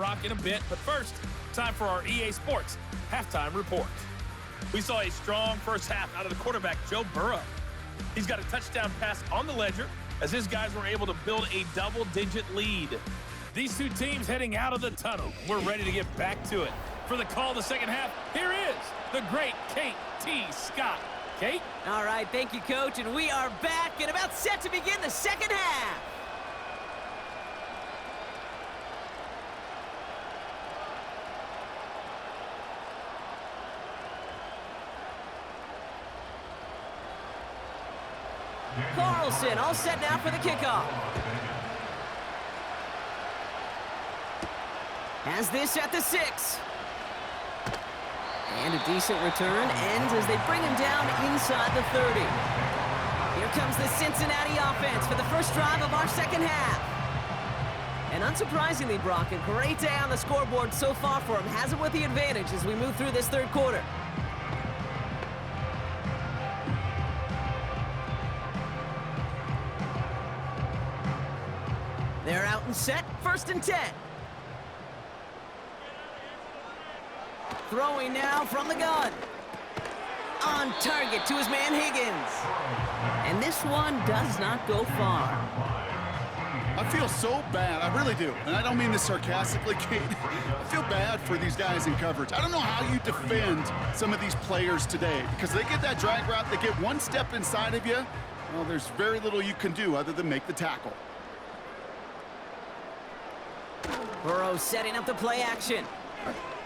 Rock in a bit, but first, time for our EA Sports halftime report. We saw a strong first half out of the quarterback, Joe Burrow. He's got a touchdown pass on the ledger as his guys were able to build a double-digit lead. These two teams heading out of the tunnel. We're ready to get back to it. For the call of the second half, here is the great Kate T. Scott. Kate? All right, thank you, Coach, and we are back and about set to begin the second half. Carlson all set now for the kickoff. Has this at the 6. And a decent return ends as they bring him down inside the 30. Here comes the Cincinnati offense for the first drive of our second half. And unsurprisingly, Brock, a great day on the scoreboard so far for him. Has it with the advantage as we move through this third quarter. They're out and set, 1st and 10. Throwing now from the gun. On target to his man Higgins. And this one does not go far. I feel so bad, I really do. And I don't mean this sarcastically, Kate. I feel bad for these guys in coverage. I don't know how you defend some of these players today because they get that drag route, they get one step inside of you. Well, there's very little you can do other than make the tackle. Burrow setting up the play action.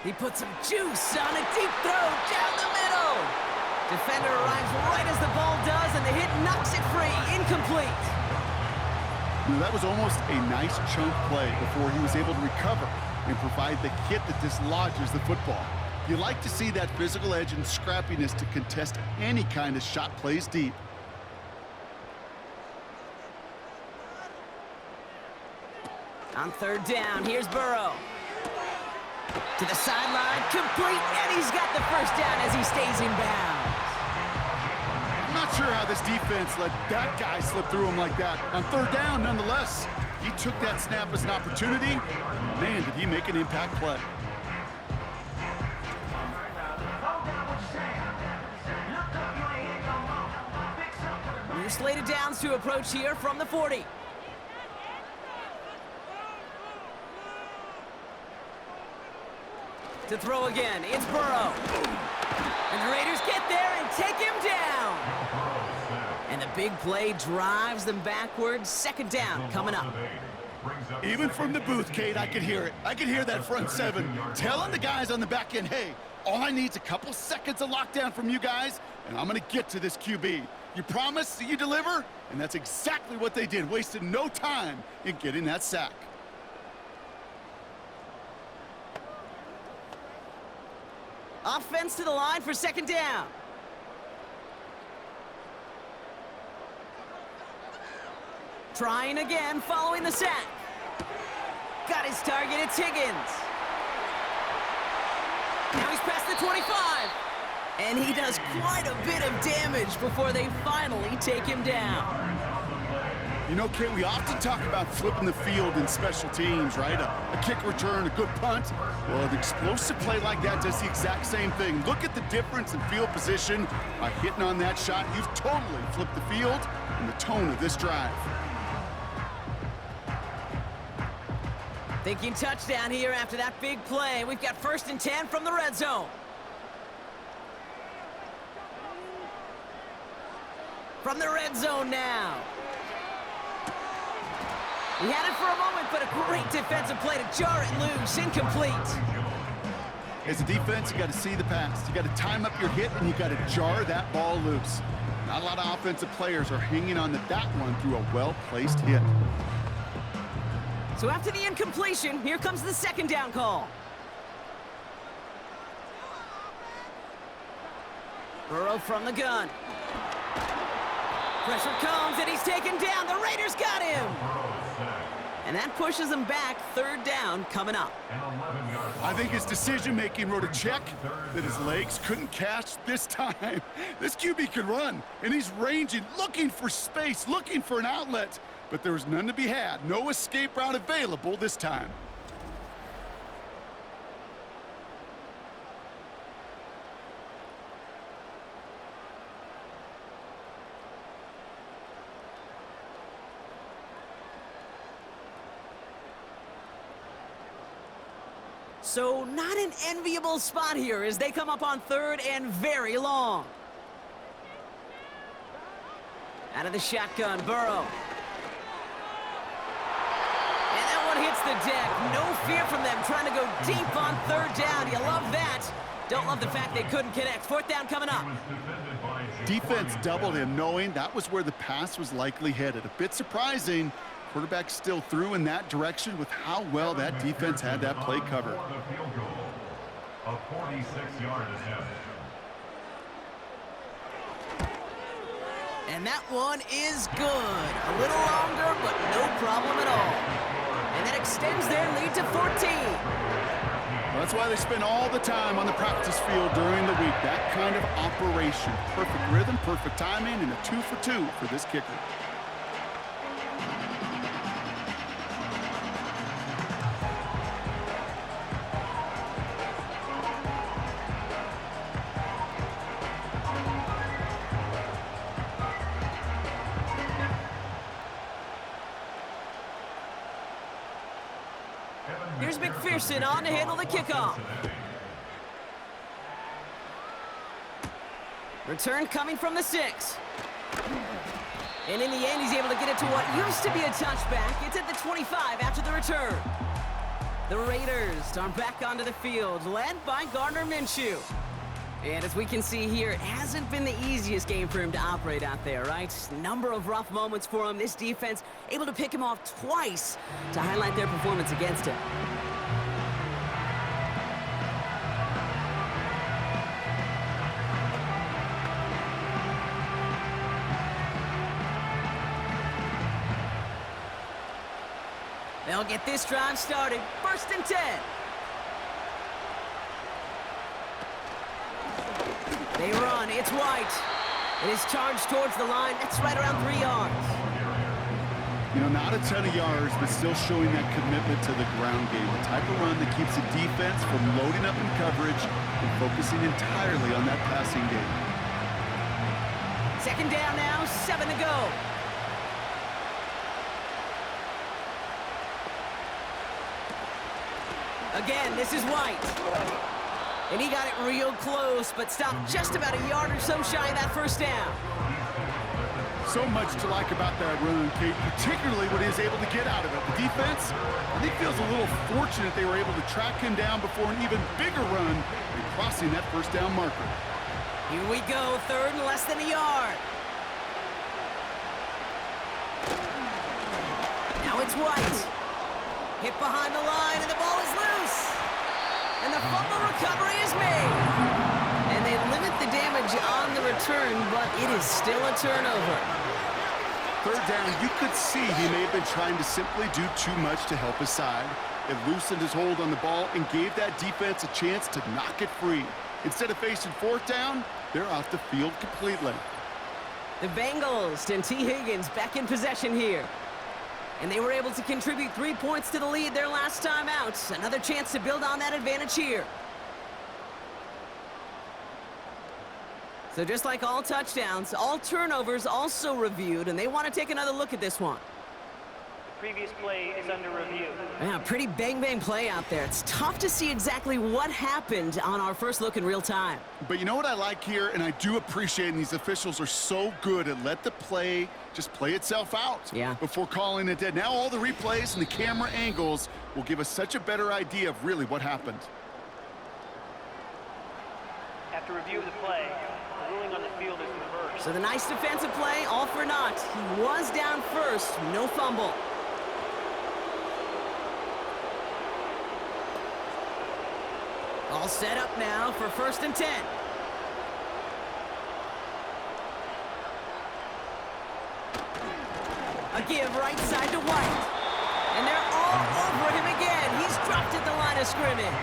He puts some juice on a deep throw down the middle. Defender arrives right as the ball does, and the hit knocks it free. Incomplete. Now, that was almost a nice chunk play before he was able to recover and provide the hit that dislodges the football. You like to see that physical edge and scrappiness to contest any kind of shot plays deep. On 3rd down, here's Burrow. To the sideline, complete, and he's got the first down as he stays in bounds. I'm not sure how this defense let that guy slip through him like that. On 3rd down, nonetheless, he took that snap as an opportunity. Man, did he make an impact play. New slated downs to approach here from the 40. To throw again, it's Burrow. And the Raiders get there and take him down. And the big play drives them backwards. 2nd down coming up. Even from the booth, Kate, I could hear it. I could hear that front 7 telling the guys on the back end, hey, all I need is a couple seconds of lockdown from you guys, and I'm going to get to this QB. You promise, you deliver? And that's exactly what they did, wasted no time in getting that sack. Offense to the line for 2nd down. Trying again following the sack. Got his target, it's Higgins. Now he's past the 25. And he does quite a bit of damage before they finally take him down. You know, Kate, we often talk about flipping the field in special teams, right? A kick return, a good punt. Well, an explosive play like that does the exact same thing. Look at the difference in field position. By hitting on that shot, you've totally flipped the field and the tone of this drive. Thinking touchdown here after that big play. We've got 1st and 10 from the red zone. From the red zone now. He had it for a moment, but a great defensive play to jar it loose. Incomplete. As a defense, you got to see the pass. You got to time up your hit, and you got to jar that ball loose. Not a lot of offensive players are hanging on to that one through a well-placed hit. So after the incompletion, here comes the 2nd down call. Burrow from the gun. Pressure comes, and he's taken down. The Raiders got him. And that pushes him back. 3rd down coming up. I think his decision-making wrote a check that his legs couldn't catch this time. This QB can run, and he's ranging, looking for space, looking for an outlet. But there was none to be had. No escape route available this time. So not an enviable spot here as they come up on 3rd and very long. Out of the shotgun, Burrow. And that one hits the deck. No fear from them trying to go deep on 3rd down. You love that. Don't love the fact they couldn't connect. 4th down coming up. Defense doubled him, knowing that was where the pass was likely headed. A bit surprising. Quarterback still threw in that direction with how well that defense had that play covered. A 46-yard attempt. And that one is good. A little longer, but no problem at all. And that extends their lead to 14. Well, that's why they spend all the time on the practice field during the week. That kind of operation. Perfect rhythm, perfect timing, and a 2 for 2 for this kicker. Here's McPherson on to handle the kickoff. Return coming from the 6. And in the end, he's able to get it to what used to be a touchback. It's at the 25 after the return. The Raiders are back onto the field, led by Gardner Minshew. And as we can see here, it hasn't been the easiest game for him to operate out there, right? Number of rough moments for him. This defense able to pick him off twice to highlight their performance against him. They'll get this drive started. 1st and 10. They run. It's White. It is charged towards the line. That's right around 3 yards. You know, not a ton of yards, but still showing that commitment to the ground game. The type of run that keeps the defense from loading up in coverage and focusing entirely on that passing game. 2nd down now, 7 to go. Again, this is White. And he got it real close, but stopped just about a yard or so shy of that 1st down. So much to like about that run, Kate, particularly what he is able to get out of it. The defense, I think, feels a little fortunate they were able to track him down before an even bigger run and crossing that 1st down marker. Here we go, 3rd and less than a yard. Now it's White. Hit behind the line, and the ball is loose. And the fumble recovery is made. And they limit the damage on the return, but it is still a turnover. 3rd down, you could see he may have been trying to simply do too much to help his side. It loosened his hold on the ball and gave that defense a chance to knock it free. Instead of facing 4th down, they're off the field completely. The Bengals and T. Higgins back in possession here. And they were able to contribute 3 points to the lead their last time out. Another chance to build on that advantage here. So just like all touchdowns, all turnovers also reviewed, and they want to take another look at this one. Previous play is under review. Yeah, pretty bang-bang play out there. It's tough to see exactly what happened on our first look in real time. But you know what I like here, and I do appreciate, and these officials are so good at let the play just play itself out before calling it dead. Now all the replays and the camera angles will give us such a better idea of really what happened. After review of the play, the ruling on the field is reversed. So the nice defensive play, all for naught. He was down first, no fumble. All set up now for 1st and 10. A give right side to White. And they're all over him again. He's dropped at the line of scrimmage.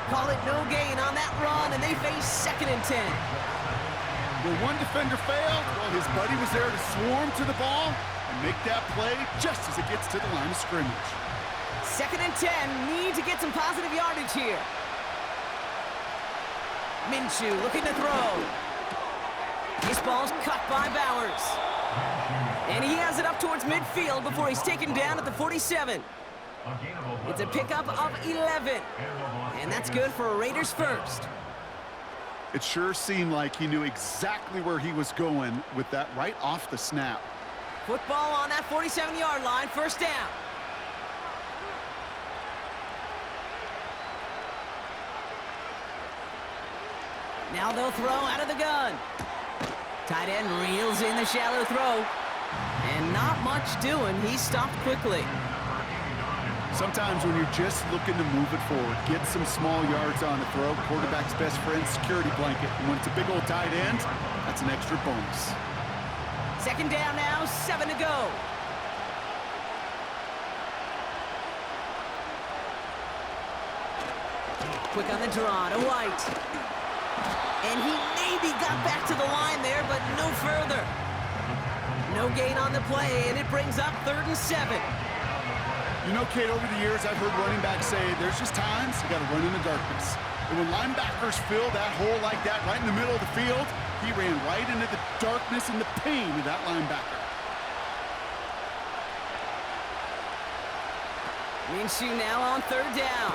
Call it no gain on that run, and they face 2nd and 10. Where one defender failed, well, his buddy was there to swarm to the ball and make that play just as it gets to the line of scrimmage. 2nd and 10, need to get some positive yardage here. Minshew looking to throw. This ball's cut by Bowers. And he has it up towards midfield before he's taken down at the 47. A gain of 11. It's a pickup of 11. And that's good for a Raiders first. It sure seemed like he knew exactly where he was going with that right off the snap. Football on that 47-yard line, first down. Now they'll throw out of the gun. Tight end reels in the shallow throw. And not much doing. He stopped quickly. Sometimes when you're just looking to move it forward, get some small yards on the throw, quarterback's best friend, security blanket. And when it's a big old tight end, that's an extra bonus. Second down now, 7 to go. Quick on the draw to White. And he maybe got back to the line there, but no further. No gain on the play, and it brings up 3rd and 7. You know, Kate, over the years, I've heard running backs say there's just times you got to run in the darkness. And when linebackers fill that hole like that right in the middle of the field, he ran right into the darkness and the pain of that linebacker. Minshew now on 3rd down.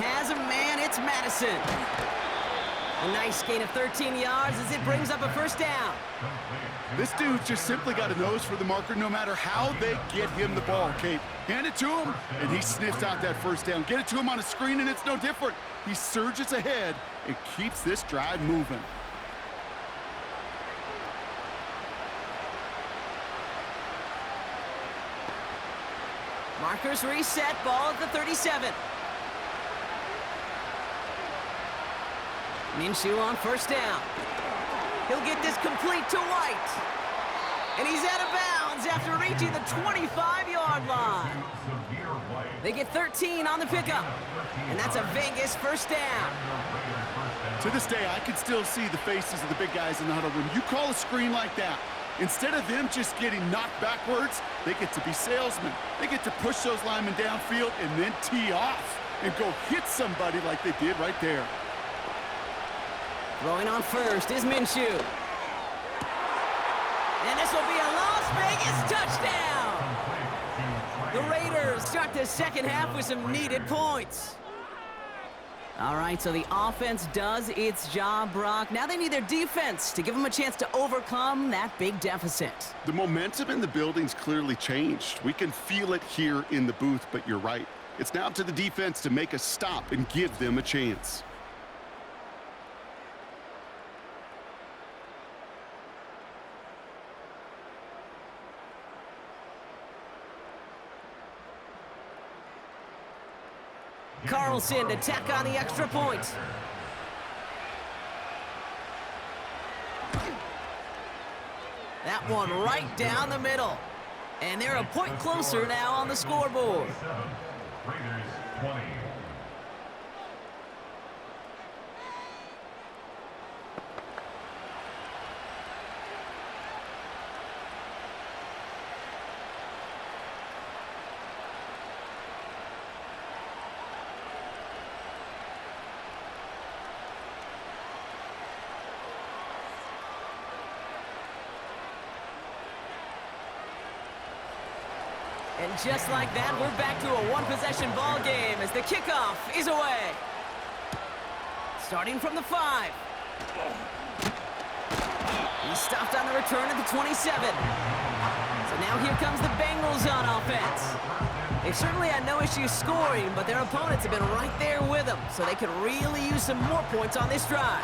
Has a man, it's Madison. A nice gain of 13 yards as it brings up a first down. This dude's just simply got a nose for the marker no matter how they get him the ball, Kate. Hand it to him, and he sniffs out that first down. Get it to him on a screen, and it's no different. He surges ahead and keeps this drive moving. Markers reset, ball at the 37. Minshew on first down. He'll get this complete to White. And he's out of bounds after reaching the 25-yard line. They get 13 on the pickup. And that's a Vegas first down. To this day, I can still see the faces of the big guys in the huddle. When you call a screen like that, instead of them just getting knocked backwards, they get to be salesmen. They get to push those linemen downfield and then tee off and go hit somebody like they did right there. Throwing on first is Minshew. And this will be a Las Vegas touchdown! The Raiders start the second half with some needed points. All right, so the offense does its job, Brock. Now they need their defense to give them a chance to overcome that big deficit. The momentum in the building's clearly changed. We can feel it here in the booth, but you're right. It's now up to the defense to make a stop and give them a chance. Carlson to tack on the extra point. That one right down the middle. And they're a point closer now on the scoreboard. Raiders 20. And just like that, we're back to a one-possession ball game as the kickoff is away. Starting from the 5. He stopped on the return at the 27. So now here comes the Bengals on offense. They've certainly had no issue scoring, but their opponents have been right there with them, so they could really use some more points on this drive.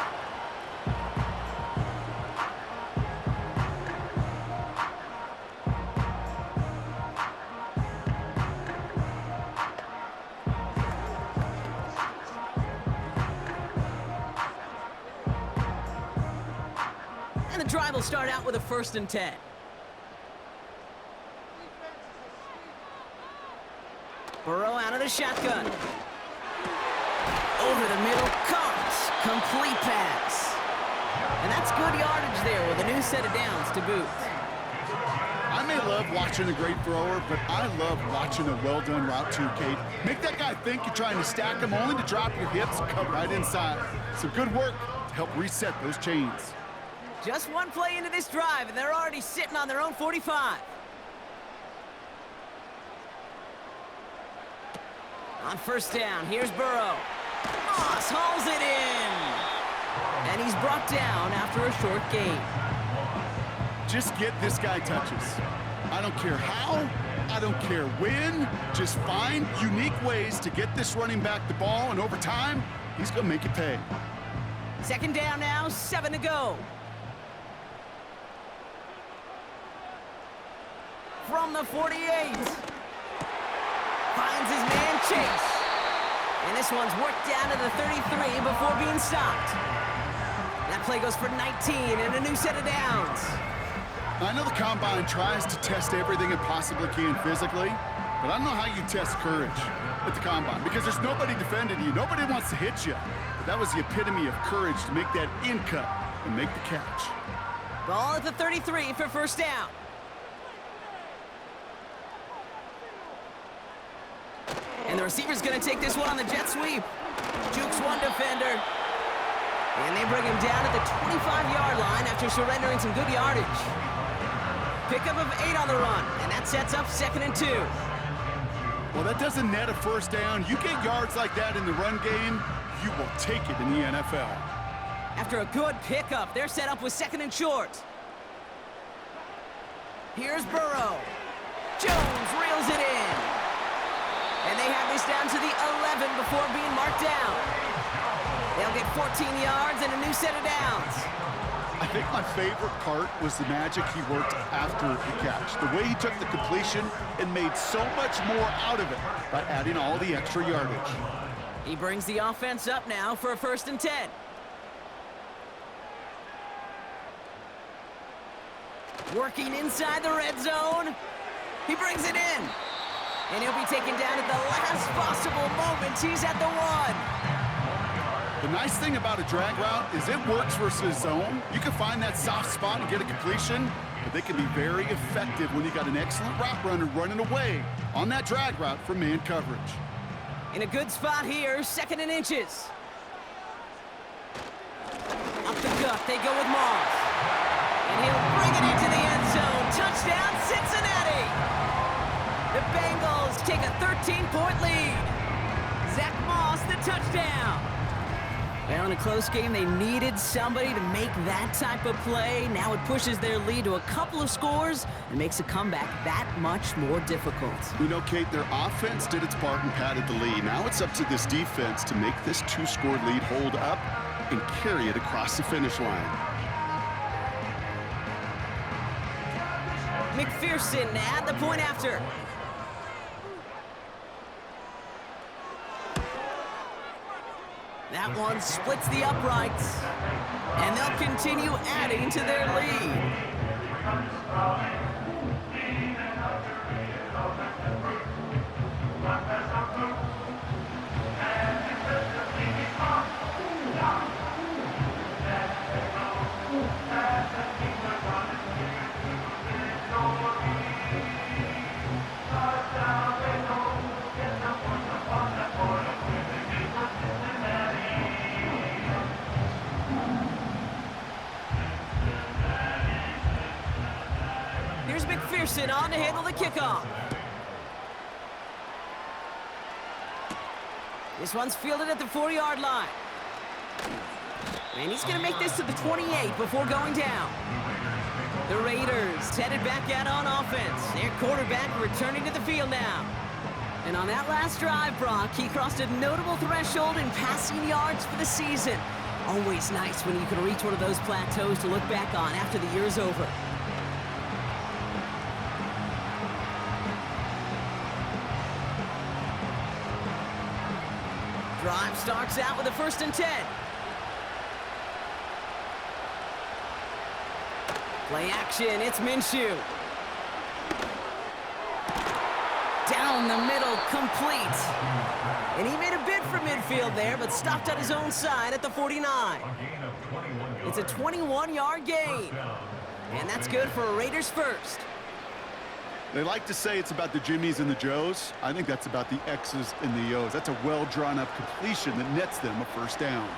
And the drive will start out with a 1st and 10. Burrow out of the shotgun. Over the middle, caught. Complete pass. And that's good yardage there with a new set of downs to boot. I may love watching a great thrower, but I love watching a well-done route too, Kate. Make that guy think you're trying to stack him only to drop your hips and cut right inside. Some good work to help reset those chains. Just one play into this drive, and they're already sitting on their own 45. On first down, here's Burrow. Moss hauls it in. And he's brought down after a short gain. Just get this guy touches. I don't care how, I don't care when. Just find unique ways to get this running back the ball, and over time, he's going to make it pay. Second down now, 7 to go. From the 48. Finds his man Chase. And this one's worked down to the 33 before being stopped. That play goes for 19 and a new set of downs. I know the Combine tries to test everything it possibly can physically, but I don't know how you test courage at the Combine, because there's nobody defending you. Nobody wants to hit you. But that was the epitome of courage to make that in cut and make the catch. Ball at the 33 for first down. And the receiver's going to take this one on the jet sweep. Jukes one defender. And they bring him down at the 25-yard line after surrendering some good yardage. Pickup of 8 on the run, and that sets up 2nd and 2. Well, that doesn't net a first down. You get yards like that in the run game, you will take it in the NFL. After a good pickup, they're set up with 2nd and short. Here's Burrow. Jones reels it in. And they have this down to the 11 before being marked down. They'll get 14 yards and a new set of downs. I think my favorite part was the magic he worked after the catch. The way he took the completion and made so much more out of it by adding all the extra yardage. He brings the offense up now for a 1st and 10. Working inside the red zone. He brings it in. And he'll be taken down at the last possible moment. He's at the 1. The nice thing about a drag route is it works versus zone. You can find that soft spot and get a completion, but they can be very effective when you got an excellent route runner running away on that drag route from man coverage. In a good spot here, 2nd and inches. Up the gut, they go with Moss. And he'll bring it into the end zone. Touchdown, Cincinnati! The Bengals take a 13-point lead. Zach Moss, the touchdown. Well, in a close game, they needed somebody to make that type of play. Now it pushes their lead to a couple of scores and makes a comeback that much more difficult. You know, Kate, their offense did its part and padded the lead. Now it's up to this defense to make this 2-score lead hold up and carry it across the finish line. McPherson at the point after. That one splits the uprights, and they'll continue adding to their lead. McPherson on to handle the kickoff. This one's fielded at the 4-yard line. And he's going to make this to the 28 before going down. The Raiders headed back out on offense. Their quarterback returning to the field now. And on that last drive, Brock, he crossed a notable threshold in passing yards for the season. Always nice when you can reach one of those plateaus to look back on after the year is over. Drive starts out with a 1st and 10. Play action, it's Minshew. Down the middle, complete. And he made a bid for midfield there, but stopped on his own side at the 49. It's a 21-yard gain. And that's good for a Raiders first. They like to say it's about the Jimmies and the Joes. I think that's about the X's and the O's. That's a well-drawn-up completion that nets them a 1st down.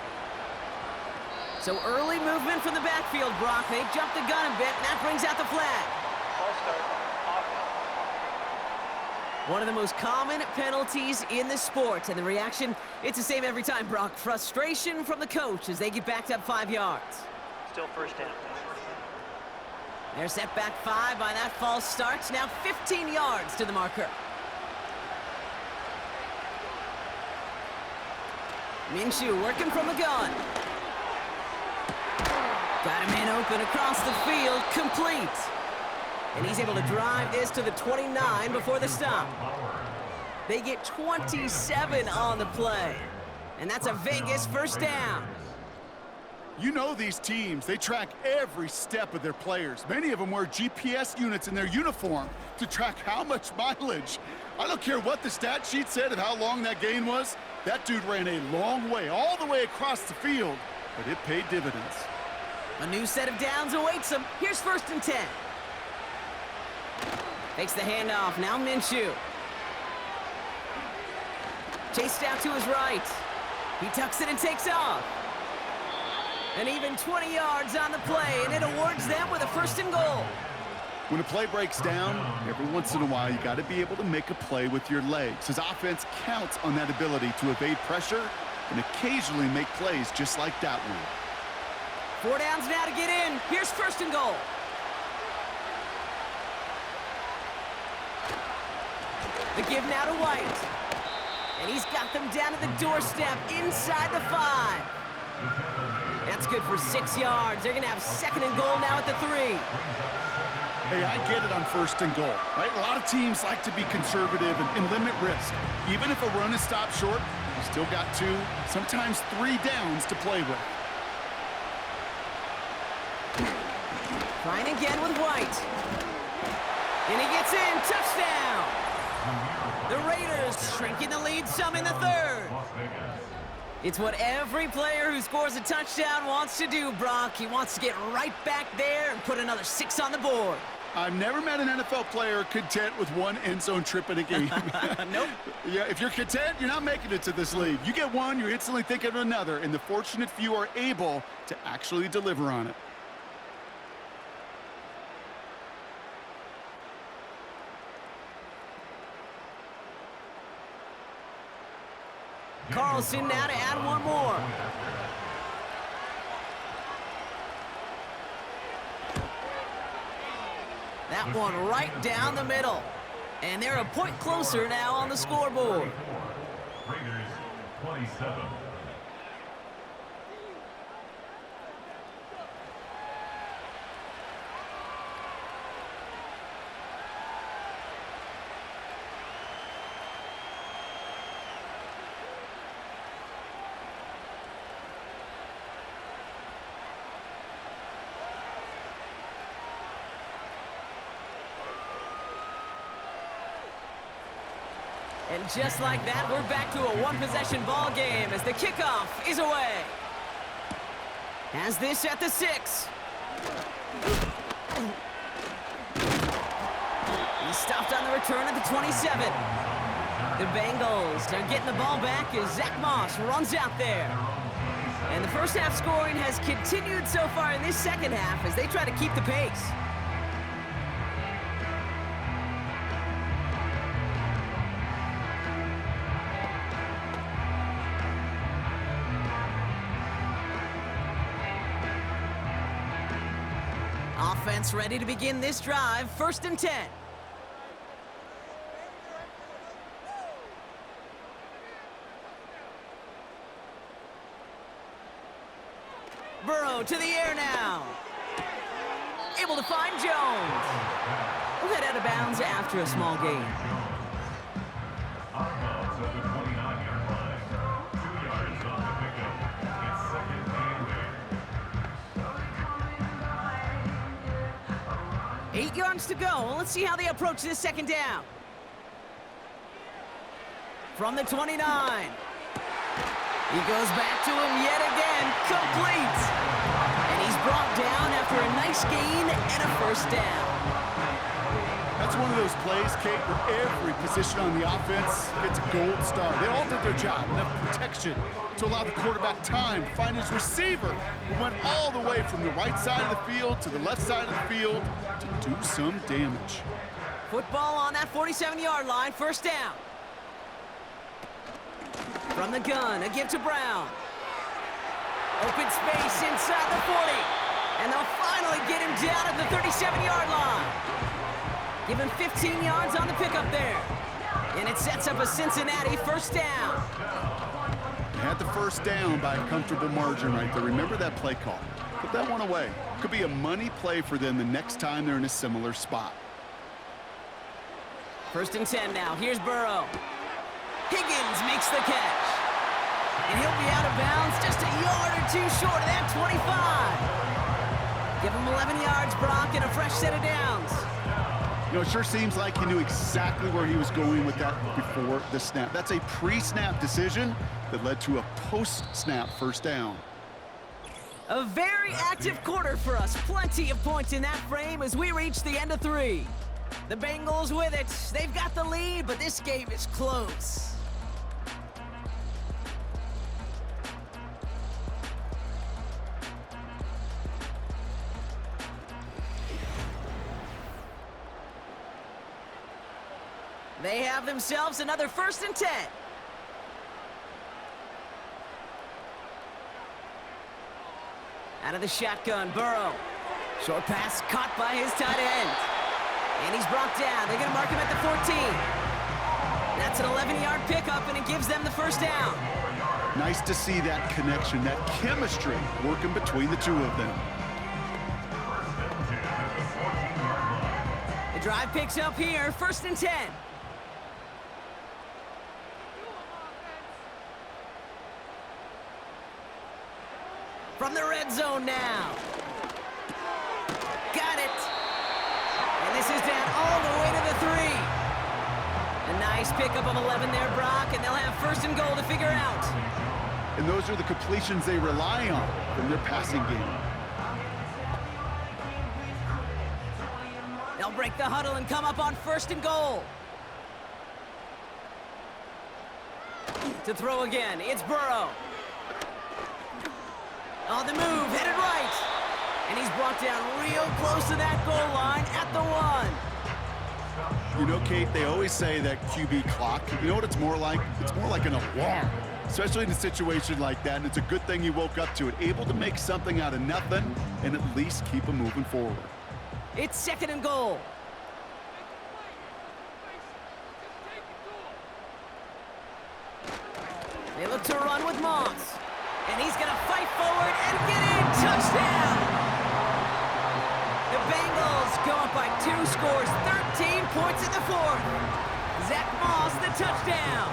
So early movement from the backfield, Brock. They jumped the gun a bit, and that brings out the flag. False start. Offense. One of the most common penalties in the sport, and the reaction, it's the same every time, Brock. Frustration from the coach as they get backed up 5 yards. Still first down. They're set back 5 by that false start. Now 15 yards to the marker. Minshew working from the gun. Got him in open across the field, complete. And he's able to drive this to the 29 before the stop. They get 27 on the play. And that's a Vegas first down. You know these teams, they track every step of their players. Many of them wear GPS units in their uniform to track how much mileage. I don't care what the stat sheet said of how long that gain was. That dude ran a long way, all the way across the field, but it paid dividends. A new set of downs awaits him. Here's 1st and 10. Takes the handoff, now Minshew. Chased out to his right. He tucks it and takes off. And even 20 yards on the play, and it awards them with a 1st and goal. When a play breaks down, every once in a while, you got to be able to make a play with your legs. His offense counts on that ability to evade pressure and occasionally make plays just like that one. 4 downs now to get in. Here's 1st and goal. The give now to White. And he's got them down to the doorstep inside the 5. That's good for 6 yards. They're going to have 2nd and goal now at the 3. Hey, I get it on 1st and goal, right? A lot of teams like to be conservative and limit risk. Even if a run is stopped short, you still got 2, sometimes 3 downs to play with. Trying again with White. And he gets in. Touchdown! The Raiders shrinking the lead some in the 3rd. It's what every player who scores a touchdown wants to do, Brock. He wants to get right back there and put another 6 on the board. I've never met an NFL player content with 1 end zone trip in a game. Nope. Yeah, if you're content, you're not making it to this league. You get 1, you're instantly thinking of another, and the fortunate few are able to actually deliver on it. Carlson now to add 1 more. That one right down the middle. And they're a point closer now on the scoreboard. Raiders 27. And just like that, we're back to a 1-possession ball game as the kickoff is away. Has this at the 6. He's stopped on the return at the 27. The Bengals are getting the ball back as Zach Moss runs out there. And the first half scoring has continued so far in this second half as they try to keep the pace. Offense ready to begin this drive. 1st and 10. Burrow to the air now. Able to find Jones. We'll head out of bounds after a small gain. Outbounds at the 29-yard line. 2 yards on the pickup. It's 2nd and 8. 8 yards to go. Well, let's see how they approach this 2nd down. From the 29. He goes back to him yet again. Complete. And he's brought down after a nice gain and a 1st down. That's one of those plays, Kate, where every position on the offense gets a gold star. They all did their job. Enough protection to allow the quarterback time to find his receiver, who went all the way from the right side of the field to the left side of the field to do some damage. Football on that 47-yard line, first down. From the gun, a give to Brown. Open space inside the 40. And they'll finally get him down at the 37-yard line. Give him 15 yards on the pickup there. And it sets up a Cincinnati first down. Had the first down by a comfortable margin right there. Remember that play call. Put that one away. Could be a money play for them the next time they're in a similar spot. First and 10 now. Here's Burrow. Higgins makes the catch. And he'll be out of bounds just a yard or two short of that 25. Give him 11 yards, Brock, and a fresh set of downs. You know, it sure seems like he knew exactly where he was going with that before the snap. That's a pre-snap decision that led to a post-snap first down. A very active quarter for us. Plenty of points in that frame as we reach the end of 3. The Bengals with it. They've got the lead, but this game is close. They have themselves another first and 10. Out of the shotgun, Burrow. Short pass caught by his tight end. And he's brought down. They're going to mark him at the 14. That's an 11-yard pickup, and it gives them the first down. Nice to see that connection, that chemistry working between the two of them. The drive picks up here, first and 10. From the red zone now. Got it. And this is down all the way to the 3. A nice pickup of 11 there, Brock, and they'll have first and goal to figure out. And those are the completions they rely on from their passing game. They'll break the huddle and come up on first and goal. To throw again, it's Burrow. On the move, headed right. And he's brought down real close to that goal line at the 1. You know, Kate, they always say that QB clock, you know what it's more like? It's more like an alarm, especially in a situation like that. And it's a good thing you woke up to it, able to make something out of nothing and at least keep them moving forward. It's second and goal. They look to run with Moss. And he's going to fight forward and get in. Touchdown! The Bengals go up by 2 scores, 13 points in the 4th. Zach Moss, the touchdown.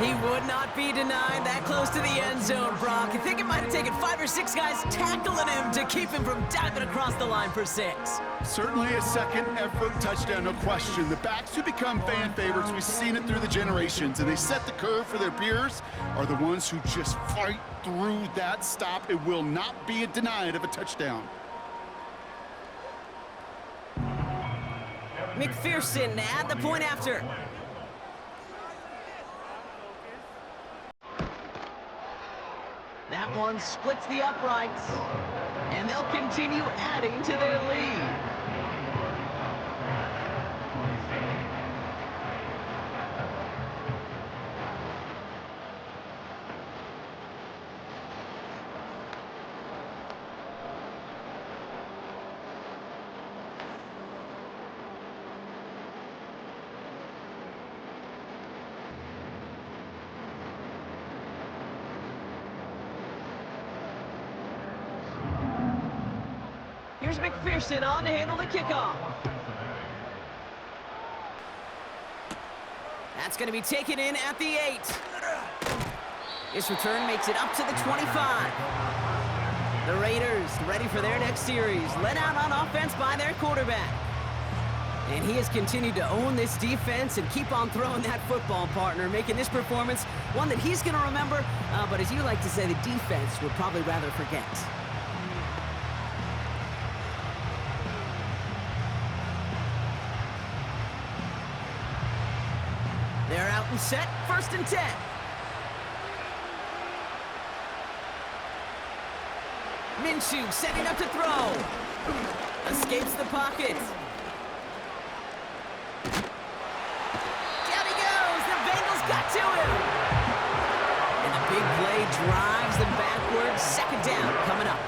He would not be denied that close to the end zone, Brock. I think it might have taken 5 or 6 guys tackling him to keep him from diving across the line for 6. Certainly a second effort touchdown, no question. The backs who become fan favorites, we've seen it through the generations, and they set the curve for their peers, are the ones who just fight through that stop. It will not be denied of a touchdown. McPherson at the point after. That one splits the uprights, and they'll continue adding to their lead. Here's McPherson on to handle the kickoff. That's going to be taken in at the 8. This return makes it up to the 25. The Raiders ready for their next series, led out on offense by their quarterback. And he has continued to own this defense and keep on throwing that football, partner, making this performance one that he's going to remember, but as you like to say, the defense would probably rather forget. They're out and set, first and 10. Minshew setting up to throw. Escapes the pocket. drives them backwards. Second down coming up.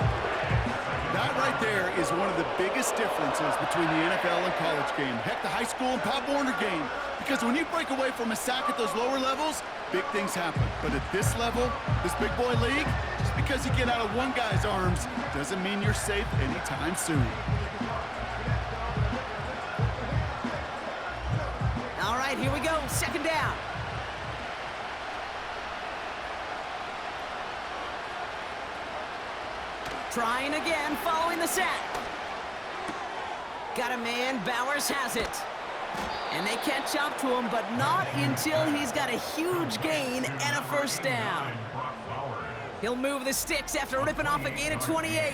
That right there is one of the biggest differences between the NFL and college game. Heck, the high school and Pop Warner game. Because when you break away from a sack at those lower levels, big things happen. But at this level, this big boy league, just because you get out of one guy's arms doesn't mean you're safe anytime soon. All right, here we go. Second down. Trying again, following the sack. Got a man, Bowers has it. And they catch up to him, but not until he's got a huge gain and a first down. He'll move the sticks after ripping off a gain of 28.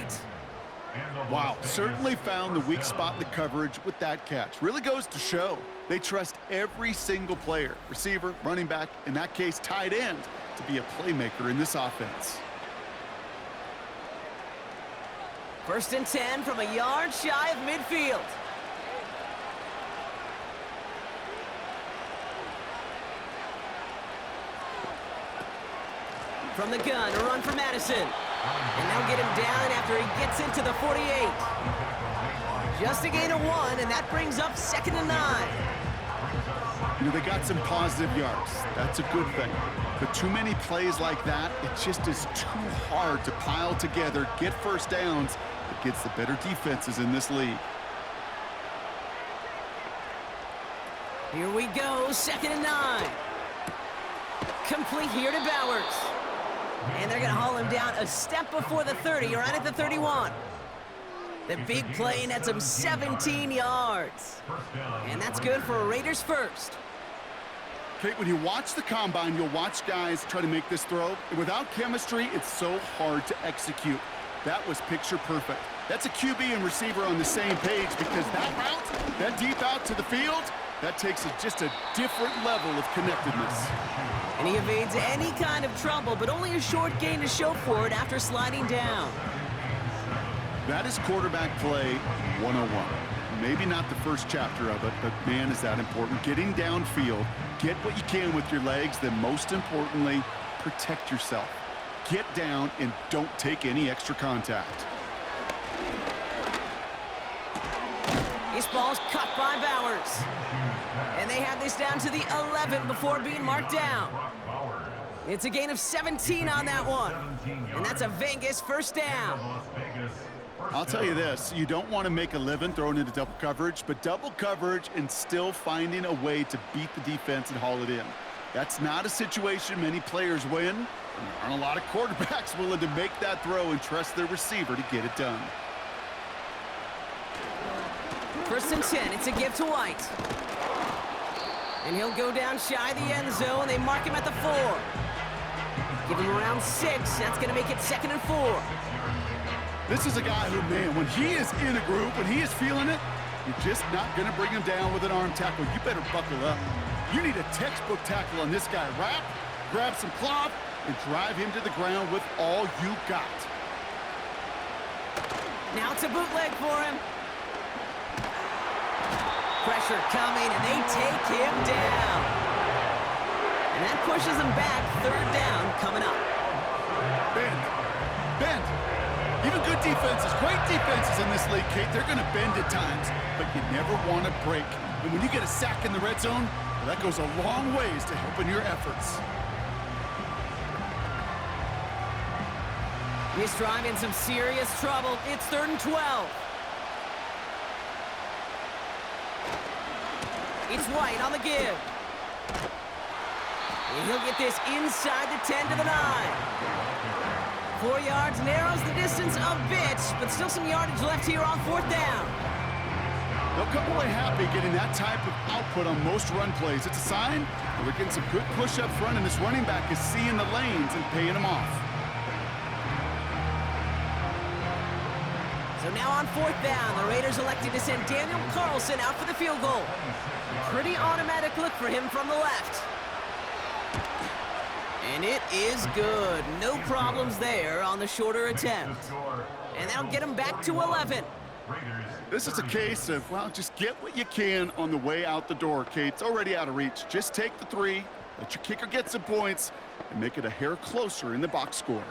Wow, certainly found the weak spot in the coverage with that catch. Really goes to show they trust every single player, receiver, running back, in that case, tight end, to be a playmaker in this offense. First and 10 from a yard shy of midfield. From the gun, a run for Madison. And they'll get him down after he gets into the 48. Just a gain of 1, and that brings up 2nd and 9. You know, they got some positive yards. That's a good thing. But too many plays like that, it just is too hard to pile together, get first downs against the better defenses in this league. Here we go, 2nd and 9. Complete here to Bowers. And they're going to haul him down a step before the 30, right at the 31. The big play nets him 17 yards. And that's good for a Raiders first. Kate, when you watch the combine, you'll watch guys try to make this throw. And without chemistry, it's so hard to execute. That was picture perfect. That's a QB and receiver on the same page because that route, that deep out to the field, that takes just a different level of connectedness. And he evades any kind of trouble, but only a short gain to show for it after sliding down. That is quarterback play 101. Maybe not the first chapter of it, but man, is that important. Getting downfield, get what you can with your legs, then most importantly, protect yourself. Get down and don't take any extra contact. This ball's cut by Bowers. And they have this down to the 11 before being marked down. It's a gain of 17 on that one. And that's a Vegas first down. I'll tell you this, you don't want to make a living throwing into double coverage, but double coverage and still finding a way to beat the defense and haul it in. That's not a situation many players win, and there aren't a lot of quarterbacks willing to make that throw and trust their receiver to get it done. First and 10, it's a give to White. And he'll go down shy of the end zone. They mark him at the 4. Give him around 6. That's going to make it 2nd and 4. This is a guy who, man, when he is in a group, when he is feeling it, you're just not going to bring him down with an arm tackle. You better buckle up. You need a textbook tackle on this guy. Wrap, grab some cloth, and drive him to the ground with all you got. Now it's a bootleg for him. Pressure coming, and they take him down. And that pushes him back. 3rd down coming up. Bend. Even good defenses, great defenses in this league, Kate, they're going to bend at times, but you never want to break. And when you get a sack in the red zone, well, that goes a long ways to helping your efforts. This drive in some serious trouble. It's 3rd and 12. It's White on the give. And he'll get this inside the 10 to the 9. 4 yards, narrows the distance a bit, but still some yardage left here on 4th down. They'll come away happy getting that type of output on most run plays. It's a sign that they're getting some good push up front, and this running back is seeing the lanes and paying them off. So now on 4th down, the Raiders elected to send Daniel Carlson out for the field goal. Pretty automatic look for him from the left. And it is good. No problems there on the shorter attempt. And that'll get him back to 11. This is a case of, well, just get what you can on the way out the door, Kate. It's already out of reach. Just take the 3, let your kicker get some points, and make it a hair closer in the box score.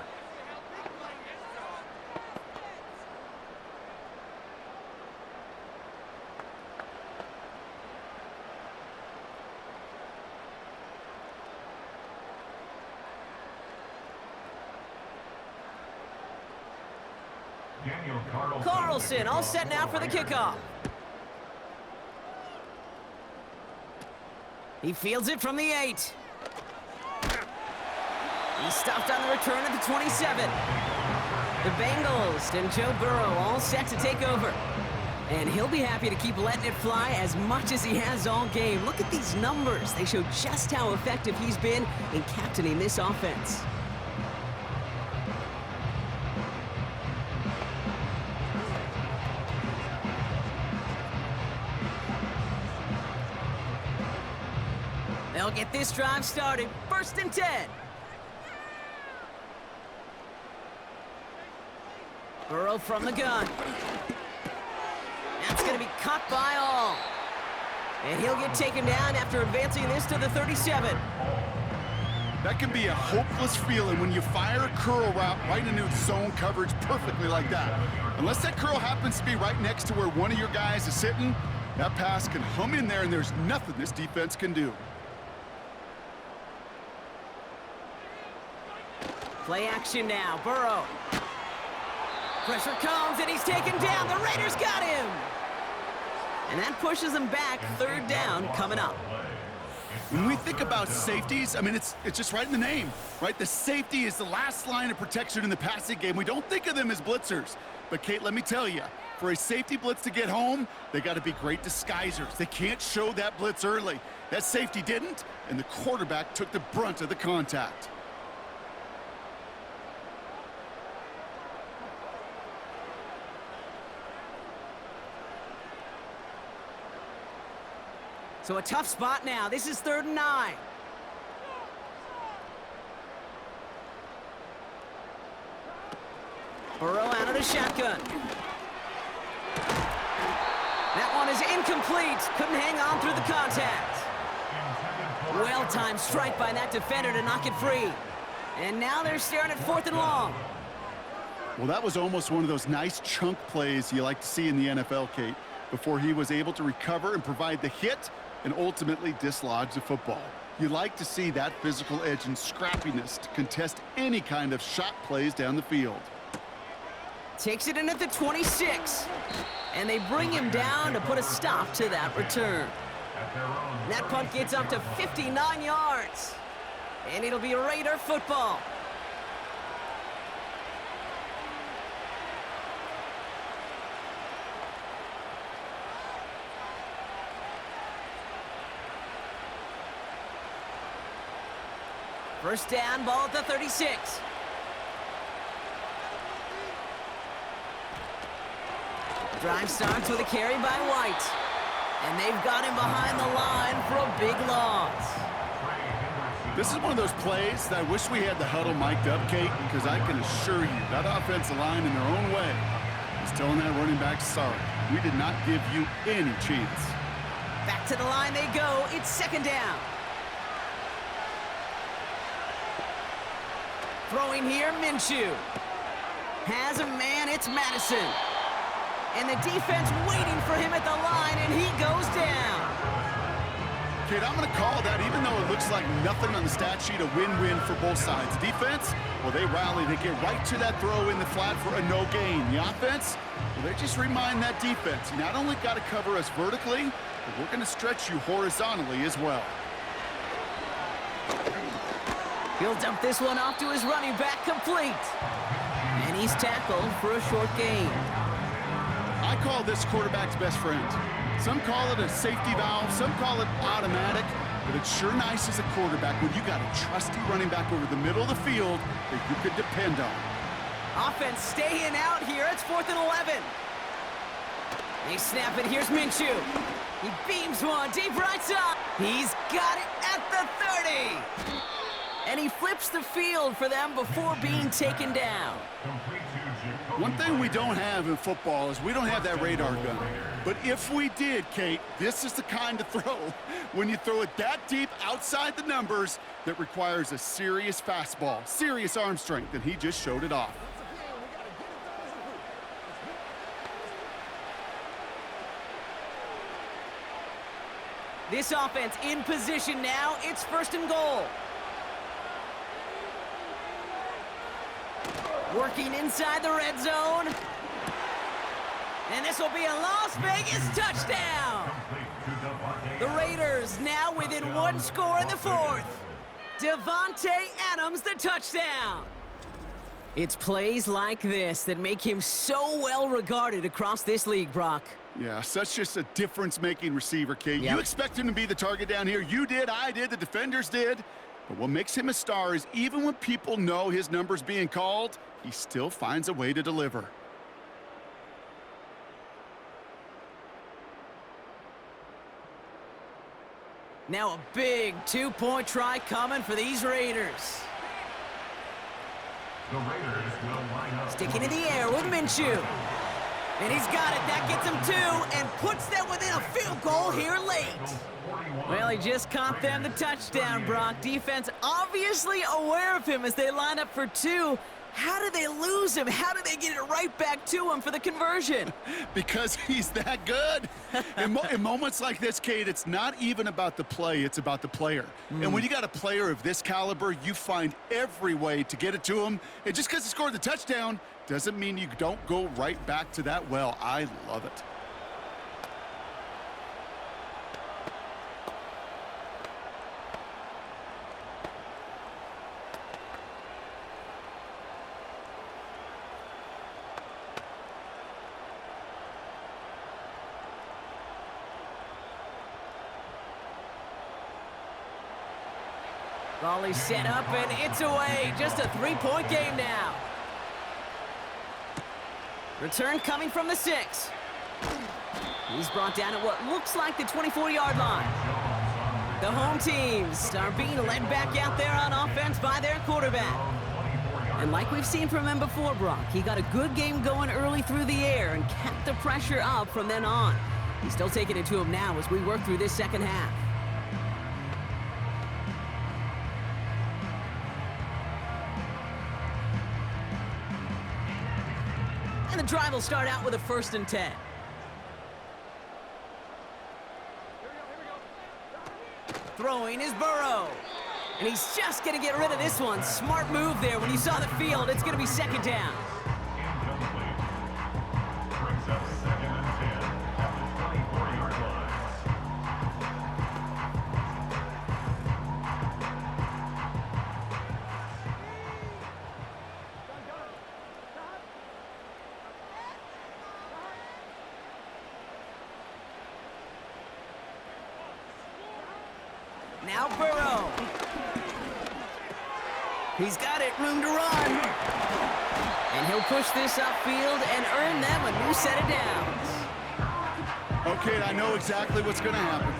Carlson all set now for the kickoff. He fields it from the 8. He's stopped on the return at the 27. The Bengals and Joe Burrow all set to take over. And he'll be happy to keep letting it fly as much as he has all game. Look at these numbers. They show just how effective he's been in captaining this offense. They'll get this drive started. 1st and 10. Burrow from the gun. That's going to be caught by all. And he'll get taken down after advancing this to the 37. That can be a hopeless feeling when you fire a curl route right into zone coverage perfectly like that. Unless that curl happens to be right next to where one of your guys is sitting, that pass can hum in there and there's nothing this defense can do. Play action now, Burrow. Pressure comes, and he's taken down. The Raiders got him. And that pushes them back. 3rd down coming up. When we think about safeties, I mean, it's just right in the name, right? The safety is the last line of protection in the passing game. We don't think of them as blitzers. But, Kate, let me tell you, for a safety blitz to get home, they got to be great disguisers. They can't show that blitz early. That safety didn't, and the quarterback took the brunt of the contact. So a tough spot now. This is 3rd and 9. Burrow out of the shotgun. That one is incomplete. Couldn't hang on through the contact. Well-timed strike by that defender to knock it free. And now they're staring at 4th and long. Well, that was almost one of those nice chunk plays you like to see in the NFL, Kate, before he was able to recover and provide the hit and ultimately dislodge the football. You like to see that physical edge and scrappiness to contest any kind of shot plays down the field. Takes it in at the 26. And they bring him down to put a stop to that return. That punt gets up to 59 yards. And it'll be Raider football. First down, ball at the 36. Drive starts with a carry by White. And they've got him behind the line for a big loss. This is one of those plays that I wish we had the huddle mic'd up, Kate, because I can assure you that offensive line in their own way is telling that running back, sorry, we did not give you any chance. Back to the line they go. It's 2nd down. Throwing here, Minshew. Has a man, it's Madison. And the defense waiting for him at the line, and he goes down. Kate, I'm going to call that, even though it looks like nothing on the stat sheet, a win-win for both sides. Defense, well, they rally. They get right to that throw in the flat for a no gain. The offense, well, they just remind that defense, you not only got to cover us vertically, but we're going to stretch you horizontally as well. He'll dump this one off to his running back, complete. And he's tackled for a short gain. I call this quarterback's best friend. Some call it a safety valve, some call it automatic, but it's sure nice as a quarterback when you got a trusty running back over the middle of the field that you could depend on. Offense staying out here. It's 4th and 11. They snap it. Here's Minshew. He beams one deep right side. He's got it at the 30. And he flips the field for them before being taken down. One thing we don't have in football is we don't have that radar gun. But if we did, Kate, this is the kind of throw, when you throw it that deep outside the numbers, that requires a serious fastball, serious arm strength, and he just showed it off. This offense in position now. It's 1st and goal. Working inside the red zone. And this will be a Las Vegas touchdown. The Raiders now within 1 score in the 4th. Devontae Adams, the touchdown. It's plays like this that make him so well regarded across this league, Brock. Yeah, such just a difference-making receiver, Kate. Yep. You expect him to be the target down here. You did, I did, the defenders did. But what makes him a star is even when people know his number's being called, he still finds a way to deliver. Now a big 2-point try coming for these Raiders. The Raiders will line up. Sticking in the air with Minshew. And he's got it. That gets him 2 and puts them within a field goal here late. Well, he just caught them the touchdown, Brock. Defense obviously aware of him as they line up for 2. How do they lose him? How do they get it right back to him for the conversion? Because he's that good. In moments like this, Kate, it's not even about the play, it's about the player. And when you got a player of this caliber, you find every way to get it to him. And just because he scored the touchdown doesn't mean you don't go right back to that well. I love it. Volley set up, and it's away. Just a 3-point game now. Return coming from the 6. He's brought down at what looks like the 24-yard line. The home teams are being led back out there on offense by their quarterback. And like we've seen from him before, Brock, he got a good game going early through the air and kept the pressure up from then on. He's still taking it to him now as we work through this second half. And the drive will start out with a 1st and 10. Throwing is Burrow. And he's just going to get rid of this one. Smart move there. When you saw the field, it's going to be 2nd down. Brings up 2nd and 10 at the 24-yard line. Now Burrow. He's got it, room to run. And he'll push this upfield and earn them a new set of downs. Okay, I know exactly what's going to happen.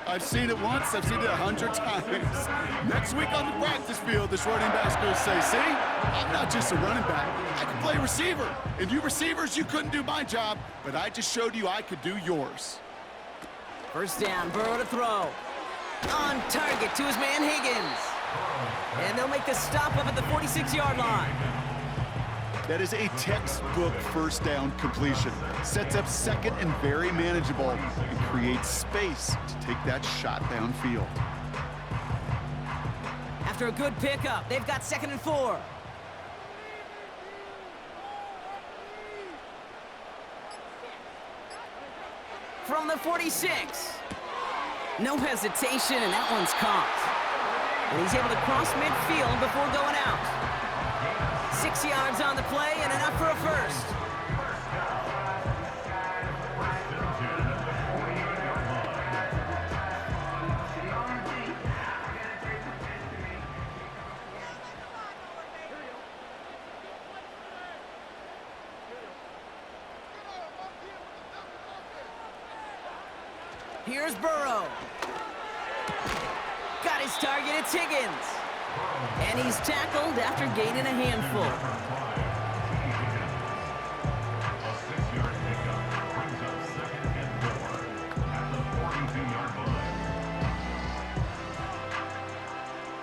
I've seen it once, I've seen it 100 times. Next week on the practice field, this running back's going to say, see, I'm not just a running back, I can play receiver. And you receivers, you couldn't do my job, but I just showed you I could do yours. 1st down, Burrow to throw. On target to his man Higgins. And they'll make the stop up at the 46-yard line. That is a textbook 1st down completion. Sets up 2nd and very manageable and creates space to take that shot downfield. After a good pickup, they've got 2nd and 4. From the 46. No hesitation, and that one's caught. And he's able to cross midfield before going out. 6 yards on the play and enough for a 1st. Here's Burrow. Got his target, it's Higgins. And he's tackled after gaining a handful. A 6-yard pickup brings up 2nd and 4 at the 42-yard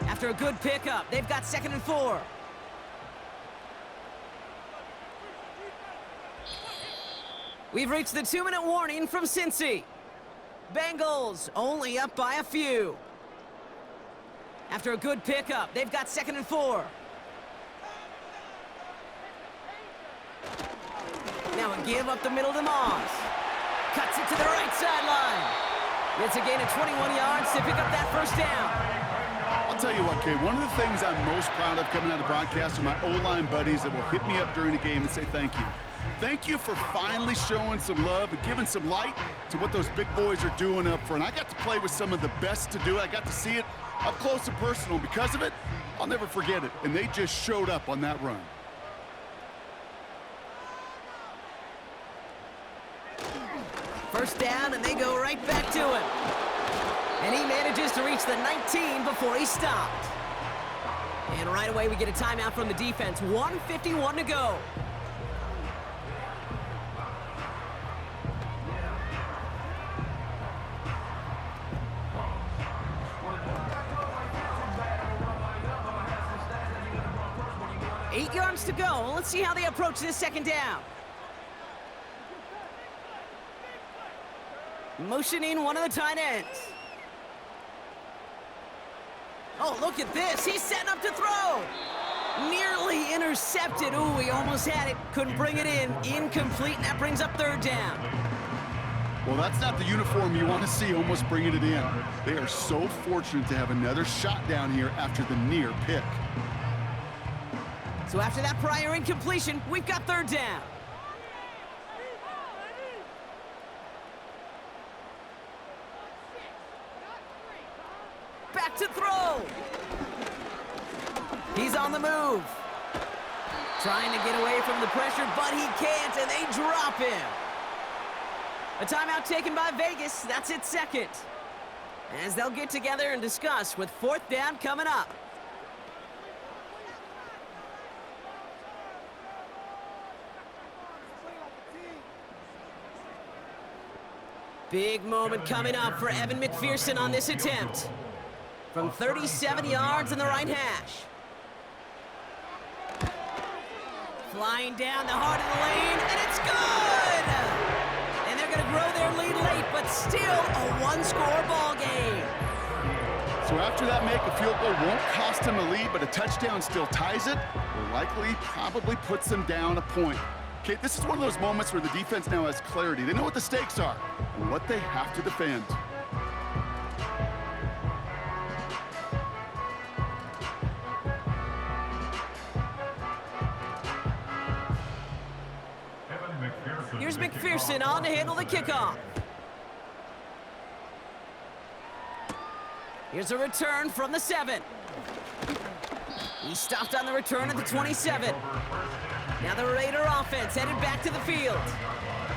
line. After a good pickup, they've got 2nd and 4. We've reached the 2-minute warning from Cincy. Bengals only up by a few. After a good pickup, they've got 2nd and 4. Now a give up the middle to Moss. Cuts it to the right sideline. It's a gain of 21 yards to pick up that first down. I'll tell you what, Kay, one of the things I'm most proud of coming out of broadcast are my O-line buddies that will hit me up during the game and say thank you. Thank you for finally showing some love and giving some light to what those big boys are doing up front. I got to play with some of the best to do it. I got to see it up close and personal. Because of it, I'll never forget it. And they just showed up on that run. First down, and they go right back to him. And he manages to reach the 19 before he stopped. And right away, we get a timeout from the defense. 1:51 to go. Eight yards to go. Let's see how they approach this second down. Motioning one of the tight ends. Oh, look at this. He's setting up to throw. Nearly intercepted. Ooh, he almost had it. Couldn't bring it in. Incomplete, and that brings up 3rd down. Well, that's not the uniform you want to see almost bringing it in. They are so fortunate to have another shot down here after the near pick. So after that prior incompletion, we've got 3rd down. Back to throw. He's on the move. Trying to get away from the pressure, but he can't, and they drop him. A timeout taken by Vegas. That's its 2nd. As they'll get together and discuss with 4th down coming up. Big moment coming up for Evan McPherson on this attempt. From 37 yards in the right hash. Flying down the heart of the lane, and it's good! And they're going to grow their lead late, but still a 1-score ball game. So after that make, a field goal won't cost them a lead, but a touchdown still ties it, or likely probably puts them down a point. Okay, this is one of those moments where the defense now has clarity. They know what the stakes are and what they have to defend. Here's McPherson on to handle the kickoff. Here's a return from the 7. He stopped on the return at the 27. Now the Raider offense headed back to the field.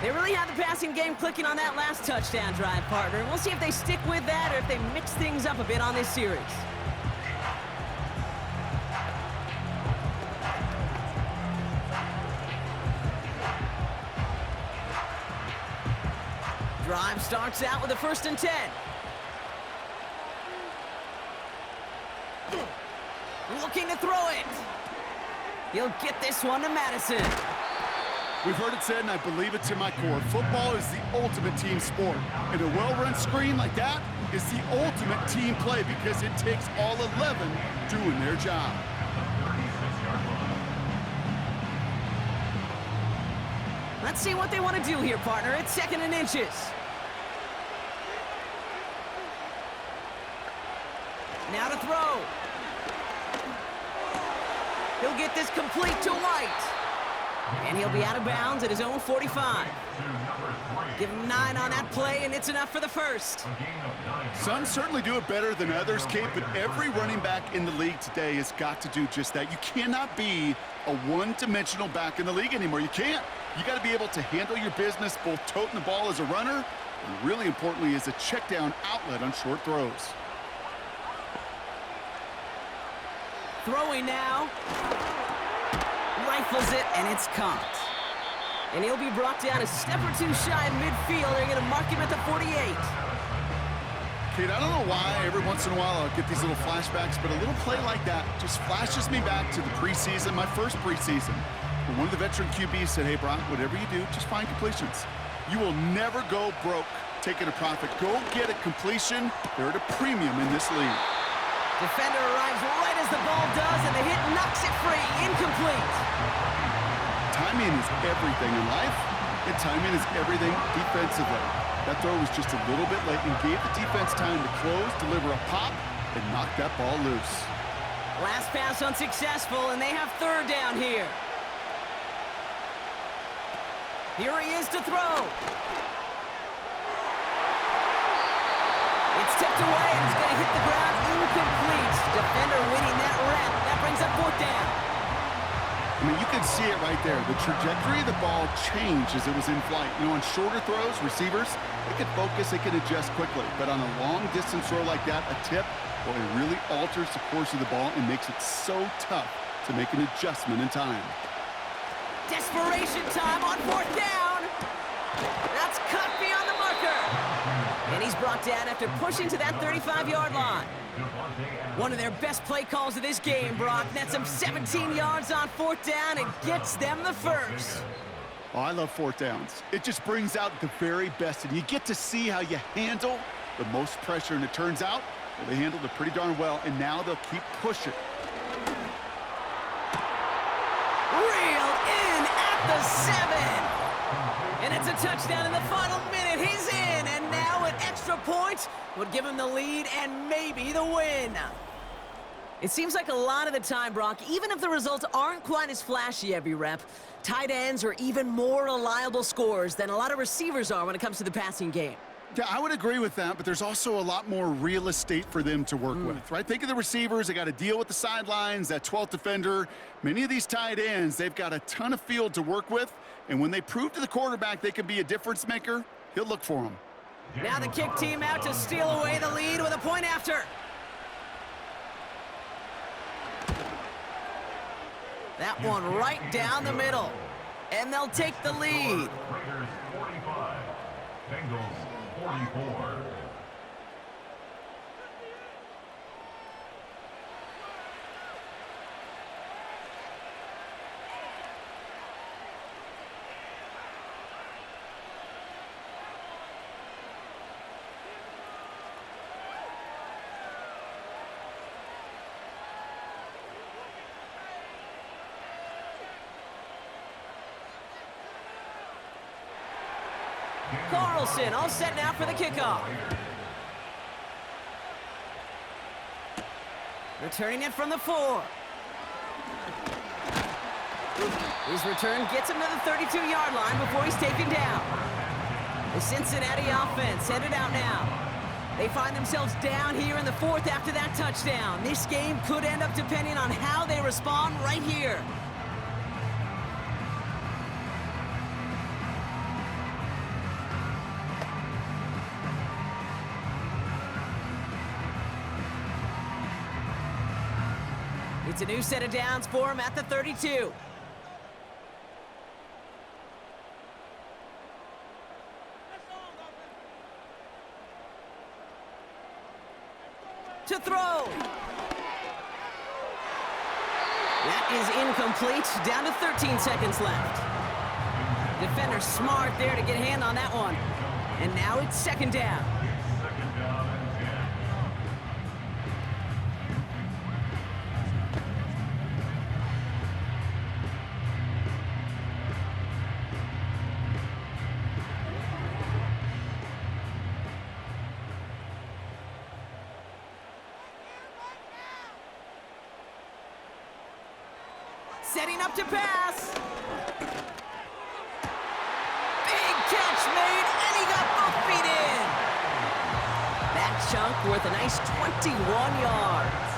They really had the passing game clicking on that last touchdown drive, partner. We'll see if they stick with that or if they mix things up a bit on this series. Drive starts out with a 1st and 10. Looking to throw it. He'll get this one to Madison. We've heard it said, and I believe it to my core, football is the ultimate team sport. And a well-run screen like that is the ultimate team play because it takes all 11 doing their job. Let's see what they want to do here, partner. It's 2nd and inches. Now to throw. He'll get this complete to White. And he'll be out of bounds at his own 45. Give him 9 on that play, and it's enough for the 1st. Some certainly do it better than others, Kate, but every running back in the league today has got to do just that. You cannot be a one-dimensional back in the league anymore. You can't. You got to be able to handle your business, both toting the ball as a runner, and really importantly, as a check-down outlet on short throws. Throwing now. Rifles it, and it's caught. And he'll be brought down a step or two shy of midfield. They're going to mark him at the 48. Kate, I don't know why every once in a while I'll get these little flashbacks, but a little play like that just flashes me back to the preseason, my first preseason. When one of the veteran QBs said, hey, Brock, whatever you do, just find completions. You will never go broke taking a profit. Go get a completion. They're at a premium in this league. Defender arrives right as the ball does, and the hit knocks it free. Incomplete. Timing is everything in life, and timing is everything defensively. That throw was just a little bit late and gave the defense time to close, deliver a pop, and knock that ball loose. Last pass unsuccessful, and they have third down here. Here he is to throw. It's tipped away, and it's going to hit the ground incomplete. Defender winning that rep. That brings up fourth down. I mean, you can see it right there. The trajectory of the ball changed as it was in flight. You know, on shorter throws, receivers, they can focus, they can adjust quickly. But on a long-distance throw like that, a tip, well, it really alters the course of the ball and makes it so tough to make an adjustment in time. Desperation time on fourth down. That's cut beyond the marker. And he's brought down after pushing to that 35-yard line. One of their best play calls of this game, Brock. Nets them 17 yards on fourth down and gets them the first. Oh, I love fourth downs. It just brings out the very best, and you get to see how you handle the most pressure, and it turns out well, they handled it pretty darn well, and now they'll keep pushing. Reeled in at the 7. And it's a touchdown in the final minute. He's in, and now an extra point would give him the lead and maybe the win. It seems like a lot of the time, Brock, even if the results aren't quite as flashy every rep, tight ends are even more reliable scorers than a lot of receivers are when it comes to the passing game. Yeah, I would agree with that, but there's also a lot more real estate for them to work with, right? Think of the receivers. They got to deal with the sidelines, that 12th defender. Many of these tight ends, they've got a ton of field to work with, and when they prove to the quarterback they can be a difference maker, he'll look for them. Now the kick team out to steal away the lead with a point after. That one right down the middle. And they'll take the lead. Raiders 45, Bengals 44. Carlson all set now for the kickoff. Returning it from the 4. His return gets him to the 32-yard line before he's taken down. The Cincinnati offense headed out now. They find themselves down here in the 4th after that touchdown. This game could end up depending on how they respond right here. It's a new set of downs for him at the 32. To throw. That is incomplete. Down to 13 seconds left. Defender smart there to get a hand on that one. And now it's second down. Setting up to pass. Big catch made, and he got both feet in. That chunk worth a nice 21 yards.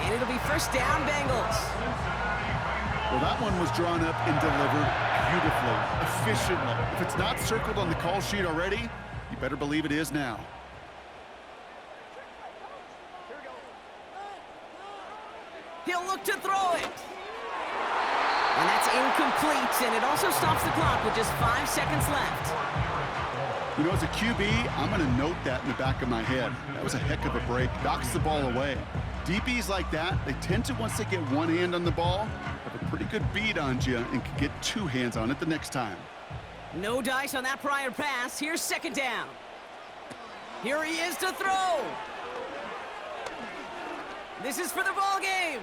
And it'll be first down, Bengals. Well, that one was drawn up and delivered beautifully, efficiently. If it's not circled on the call sheet already, you better believe it is now. He'll it. And that's incomplete, and it also stops the clock with just 5 seconds left. You know, as a QB, I'm going to note that in the back of my head. That was a heck of a break. Knocks the ball away. DBs like that, they tend to, once they get one hand on the ball, have a pretty good beat on you and can get two hands on it the next time. No dice on that prior pass. Here's second down. Here he is to throw. This is for the ball game.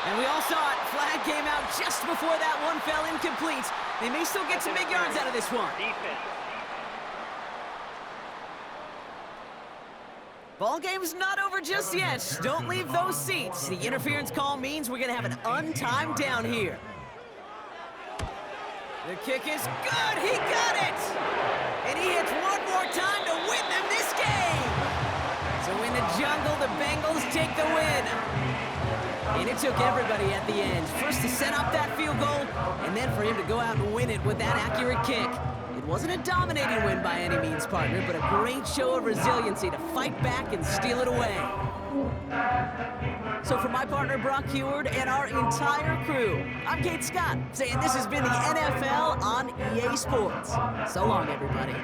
And we all saw it. Flag came out just before that one fell incomplete. They may still get some big yards out of this one. Defense. Ball game's not over just yet. Don't leave those seats. The interference call means we're going to have an untimed down here. The kick is good. He got it. And he hits one more time to win them this game. So in the jungle, the Bengals take the win. And it took everybody at the end. First to set up that field goal, and then for him to go out and win it with that accurate kick. It wasn't a dominating win by any means, partner, but a great show of resiliency to fight back and steal it away. So for my partner, Brock Heward, and our entire crew, I'm Kate Scott, saying this has been the NFL on EA Sports. So long, everybody.